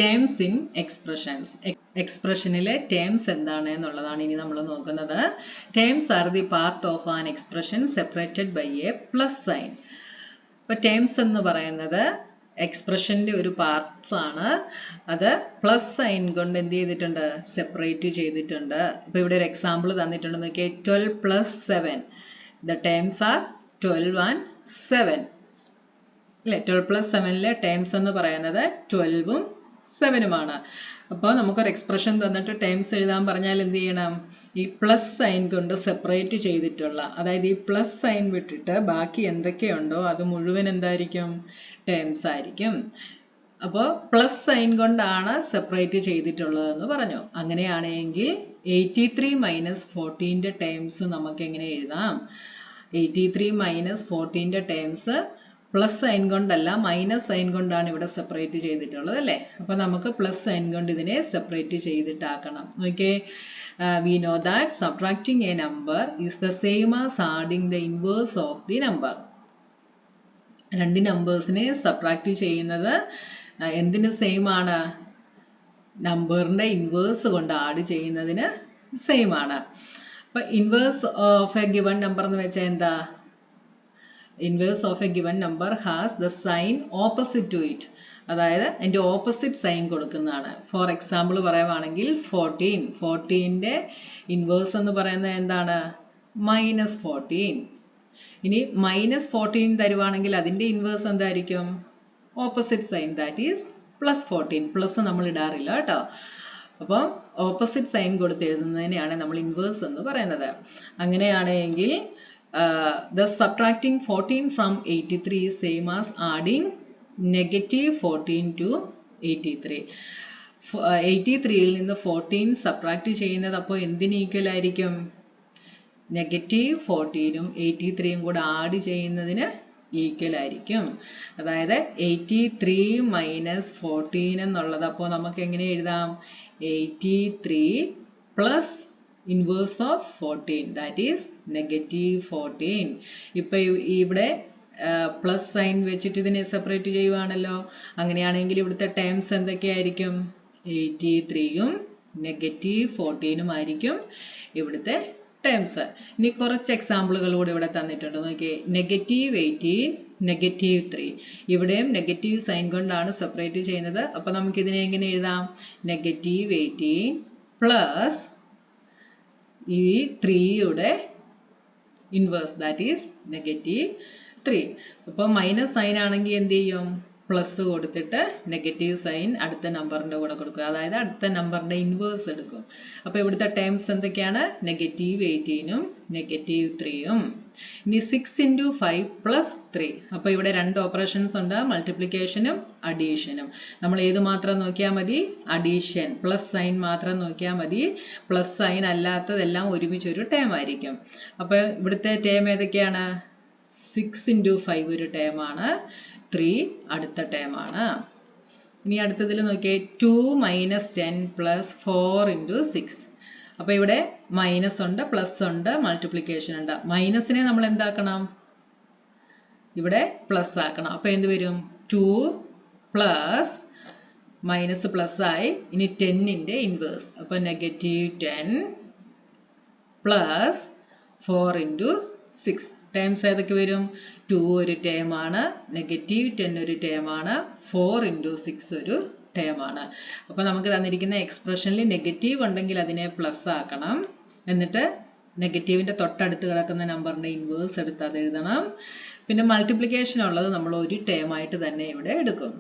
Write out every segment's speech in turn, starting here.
Terms in expressions. Expressionile terms എന്താണ് എന്നുള്ളതാണ് ഇനി നമ്മൾ നോക്കുന്നത്. Terms are the part of an expression separated by a plus sign. അപ്പോൾ terms എന്ന് പറയുന്നത് എക്സ്പ്രഷൻ്റെ ഒരു പാർട്സ് ആണ്. അത് പ്ലസ് സൈൻ കൊണ്ട് എന്ത് ചെയ്തിട്ടുണ്ട്, സെപ്പറേറ്റ് ചെയ്തിട്ടുണ്ട്. അപ്പോൾ ഇവിടെ ഒരു എക്സാമ്പിൾ തന്നിട്ടുണ്ട് നോക്കിയേ. 12 plus 7. The terms are 12 and 7. അല്ലേ? 12 plus 7ലെ ടേംസ് എന്ന് പറയുന്നത് 12ഉം 7ഉമാണ്. അപ്പോൾ നമുക്കൊരു എക്സ്പ്രഷൻ തന്നിട്ട് ടേംസ് എഴുതാൻ പറഞ്ഞാൽ എന്ത് ചെയ്യണം, ഈ പ്ലസ് സൈൻ കൊണ്ട് സെപ്പറേറ്റ് ചെയ്തിട്ടുള്ള, അതായത് ഈ പ്ലസ് സൈൻ വിട്ടിട്ട് ബാക്കി എന്തൊക്കെയുണ്ടോ അത് മുഴുവൻ എന്തായിരിക്കും, ടേംസ് ആയിരിക്കും. അപ്പോൾ പ്ലസ് സൈൻ കൊണ്ടാണ് സെപ്പറേറ്റ് ചെയ്തിട്ടുള്ളതെന്ന് പറഞ്ഞു. അങ്ങനെയാണെങ്കിൽ 83 മൈനസ് 14ന്റെ ടേംസ് നമുക്ക് എങ്ങനെ എഴുതാം? 83 മൈനസ് 14ന്റെ ടേംസ് പ്ലസ് സൈൻ കൊണ്ടല്ല, മൈനസ് സൈൻ കൊണ്ടാണ് ഇവിടെ സെപ്പറേറ്റ് ചെയ്തിട്ടുള്ളത് അല്ലേ? അപ്പോൾ നമുക്ക് പ്ലസ് സൈൻ കൊണ്ട് ഇതിനെ സെപ്പറേറ്റ് ചെയ്തിട്ടാക്കണം. Okay, we know that subtracting a number is the same as adding the inverse of the number. രണ്ട് നമ്പേഴ്സിനെ സബ്ട്രാക്ട് ചെയ്യുന്നത് എന്തിന് സെയിം ആണ്? നമ്പറിന്റെ ഇൻവേഴ്സ് കൊണ്ട് ആഡ് ചെയ്യുന്നതിന് സെയിം ആണ്. അപ്പോൾ inverse of A given number എന്ന് വെച്ചാൽ എന്താ? Inverse of a given number has the sign opposite to it. അതായത് അതിൻ്റെ ഓപ്പോസിറ്റ് സൈൻ കൊടുക്കുന്നതാണ്. ഫോർ എക്സാമ്പിൾ പറയുവാണെങ്കിൽ 14ന്റെ ഇൻവേഴ്സ് എന്ന് പറയുന്നത് എന്താണ്? -14. ഇനി -14 തരുവാണെങ്കിൽ അതിൻ്റെ ഇൻവേഴ്സ് എന്തായിരിക്കും? Opposite sign, that is +14. Plus നമ്മൾ ഇടാറില്ല കേട്ടോ. അപ്പോൾ ഓപ്പോസിറ്റ് സൈൻ കൊടുത്ത് എഴുതുന്നതിനെയാണ് നമ്മൾ ഇൻവേഴ്സ് എന്ന് പറയുന്നത്. അങ്ങനെയാണെങ്കിൽ thus subtracting 14 from 83 is same as adding -14 to 83. 83ൽ നിന്ന് 14 സബ്ട്രാക്ട് ചെയ്യുന്നത് അപ്പോൾ എന്തിന് ഈക്വൽ ആയിരിക്കും? -14ഉം 83യും കൂടെ ആഡ് ചെയ്യുന്നതിന് ഈക്വൽ ആയിരിക്കും. അതായത് 83 മൈനസ് 14 എന്നുള്ളത് അപ്പോൾ നമുക്ക് എങ്ങനെ എഴുതാം? 83 plus inverse of 14, that is -14. ഇപ്പൊ ഇവിടെ പ്ലസ് സൈൻ വെച്ചിട്ട് ഇതിനെ സെപ്പറേറ്റ് ചെയ്യുവാണല്ലോ. അങ്ങനെയാണെങ്കിൽ ഇവിടുത്തെ ടേംസ് എന്തൊക്കെയായിരിക്കും? 83ഉം -14ഉം ആയിരിക്കും ഇവിടുത്തെ ടേംസ്. ഇനി കുറച്ച് എക്സാമ്പിളുകൾ കൂടി ഇവിടെ തന്നിട്ടുണ്ട് നോക്കിയേ. -18, -3. ഇവിടെയും നെഗറ്റീവ് സൈൻ കൊണ്ടാണ് സെപ്പറേറ്റ് ചെയ്യുന്നത്. അപ്പൊ നമുക്ക് ഇതിനെ എങ്ങനെ എഴുതാം? -18 പ്ലസ് ഈ 3യുടെ ഇൻവേഴ്സ്, ദാറ്റ് ഈസ് -3. അപ്പോൾ മൈനസ് സൈൻ ആണെങ്കിൽ എന്ത് ചെയ്യും? പ്ലസ് കൊടുത്തിട്ട് നെഗറ്റീവ് സൈൻ അടുത്ത നമ്പറിൻ്റെ കൂടെ കൊടുക്കുക, അതായത് അടുത്ത നമ്പറിൻ്റെ ഇൻവേഴ്സ് എടുക്കും. അപ്പോൾ ഇവിടുത്തെ ടേംസ് എന്തൊക്കെയാണ്? -18ഉം -3ഉം. ഇനി 6 × 5 + 3. അപ്പോൾ ഇവിടെ രണ്ട് ഓപ്പറേഷൻസ് ഉണ്ട്, മൾട്ടിപ്ലിക്കേഷനും അഡീഷനും. നമ്മൾ ഏത് മാത്രം നോക്കിയാൽ മതി? അഡീഷൻ, പ്ലസ് സൈൻ മാത്രം നോക്കിയാൽ മതി. പ്ലസ് സൈൻ അല്ലാത്തതെല്ലാം ഒരുമിച്ചൊരു ടേം ആയിരിക്കും. അപ്പോൾ ഇവിടുത്തെ ടേം ഏതൊക്കെയാണ്? 6 × 5 ഒരു ടേമാണ്, 3 അടുത്ത ടേമാണ്. ഇനി അടുത്തതിൽ നോക്കിയേ. 2 - 10 + 4 × 6. അപ്പോൾ ഇവിടെ മൈനസ് ഉണ്ട്, പ്ലസ് ഉണ്ട്, മൾട്ടിപ്ലിക്കേഷൻ ഉണ്ട്. മൈനസിനെ നമ്മൾ എന്താക്കണം? ഇവിടെ പ്ലസ് ആക്കണം. അപ്പോൾ എന്ത് വരും? 2 പ്ലസ് മൈനസ് പ്ലസ് ആയി. ഇനി 10ന്റെ ഇൻവേഴ്സ്, അപ്പോൾ -10 പ്ലസ് 4 × 6. ടേംസ് ഏതൊക്കെ വരും? 2 ഒരു ടേമാണ്, -10 ഒരു ടേമാണ്, 4 × 6 ഒരു ടേമാണ്. അപ്പോൾ നമുക്ക് തന്നിരിക്കുന്ന എക്സ്പ്രഷനിൽ നെഗറ്റീവ് ഉണ്ടെങ്കിൽ അതിനെ പ്ലസ് ആക്കണം. എന്നിട്ട് നെഗറ്റീവിൻ്റെ തൊട്ടടുത്ത് കിടക്കുന്ന നമ്പറിൻ്റെ ഇൻവേഴ്സ് എടുത്ത് അത് എഴുതണം. പിന്നെ മൾട്ടിപ്ലിക്കേഷൻ ഉള്ളത് നമ്മൾ ഒരു ടേമായിട്ട് തന്നെ ഇവിടെ എടുക്കും.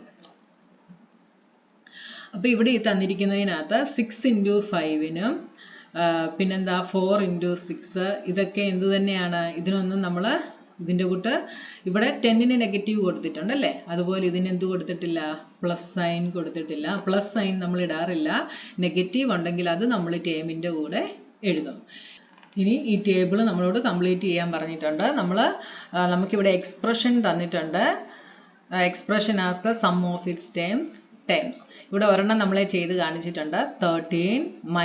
അപ്പോൾ ഇവിടെ ഈ തന്നിരിക്കുന്നതിനകത്ത് 6 × 5നും പിന്നെന്താ 4 × 6, ഇതൊക്കെ എന്ത് തന്നെയാണ്? ഇതിനൊന്നും നമ്മൾ ഇതിൻ്റെ കൂട്ട് ഇവിടെ 10ന് നെഗറ്റീവ് കൊടുത്തിട്ടുണ്ടല്ലേ, അതുപോലെ ഇതിന് എന്ത് കൊടുത്തിട്ടില്ല? പ്ലസ് സൈൻ കൊടുത്തിട്ടില്ല. പ്ലസ് സൈൻ നമ്മൾ ഇടാറില്ല. നെഗറ്റീവ് ഉണ്ടെങ്കിൽ അത് നമ്മൾ ടേമിൻ്റെ കൂടെ എഴുതും. ഇനി ഈ ടേബിൾ നമ്മളോട് കംപ്ലീറ്റ് ചെയ്യാൻ പറഞ്ഞിട്ടുണ്ട്. നമുക്കിവിടെ എക്സ്പ്രഷൻ തന്നിട്ടുണ്ട്. Expression as the sum of its terms. ഇവിടെ ഒരെണ്ണം നമ്മളെ ചെയ്ത് കാണിച്ചിട്ടുണ്ട്. 13 -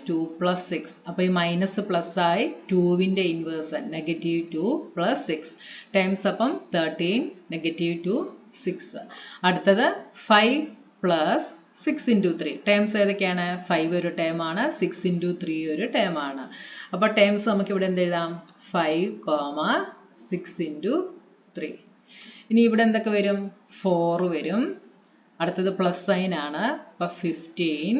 2 + 6. അപ്പോൾ ഈ മൈനസ് പ്ലസ് ആയി 2ന്റെ ഇൻവേഴ്സ് -2 + 6 ടേംസ്. അപ്പം 13 -2 6. അടുത്തത് 5 + 6 into 3. ടേംസ് ഏതൊക്കെയാണ്? 5 ഒരു ടേം ആണ്, 6 into 3 ഒരു ടേം ആണ്. അപ്പോൾ ടേംസ് നമുക്ക് ഇവിടെ എന്ത് എഴുതാം? 5, 6 into 3. ഇനി ഇവിടെ എന്തൊക്കെ വരും? 4 വരും. അടുത്തത് പ്ലസ് സൈൻ ആണ്. അപ്പോൾ 15.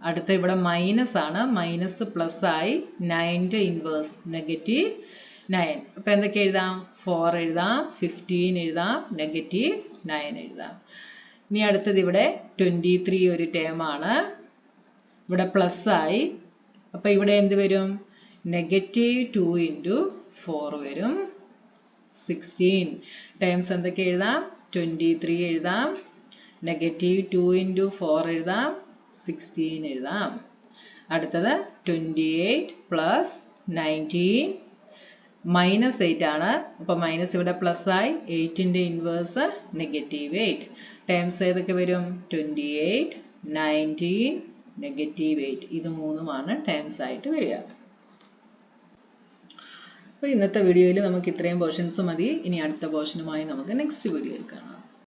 അടുത്ത ഇവിടെ മൈനസ് ആണ്. മൈനസ് പ്ലസ് ആയി 9ന്റെ ഇൻവേഴ്സ് നെഗറ്റീവ് 9. അപ്പോൾ എന്തൊക്കെ എഴുതാം? 4 എഴുതാം, 15 എഴുതാം, നെഗറ്റീവ് 9 എഴുതാം. ഇനി അടുത്തത് ഇവിടെ 23 ഒരു ടേം ആണ്. ഇവിടെ പ്ലസ് ആയി. അപ്പോൾ ഇവിടെ എന്ത് വരും? നെഗറ്റീവ് 2 into 4 വരും. 16. ടേംസ് എന്തൊക്കെ എഴുതാം? 23 എഴുതാം, നെഗറ്റീവ് 2 into 4 എഴുതാം, 16 എഴുതാം. അടുത്തത് 28 പ്ലസ് 19 മൈനസ് 8 ആണ്. അപ്പോൾ മൈനസ് ഇവിടെ പ്ലസ് ആയി. 8ന്റെ ഇൻവേഴ്സ് നെഗറ്റീവ് 8. ടേംസ് ഏതൊക്കെ വരും? 28, 19, നെഗറ്റീവ് 8. ഇത് മൂന്നുമാണ് ടേംസ് ആയിട്ട് വരിക. അപ്പോൾ ഇന്നത്തെ വീഡിയോയിൽ നമുക്ക് ഇത്രയും പോർഷൻസ് മതി. ഇനി അടുത്ത പോർഷനുമായി നമുക്ക് നെക്സ്റ്റ് വീഡിയോയിൽ കാണാം.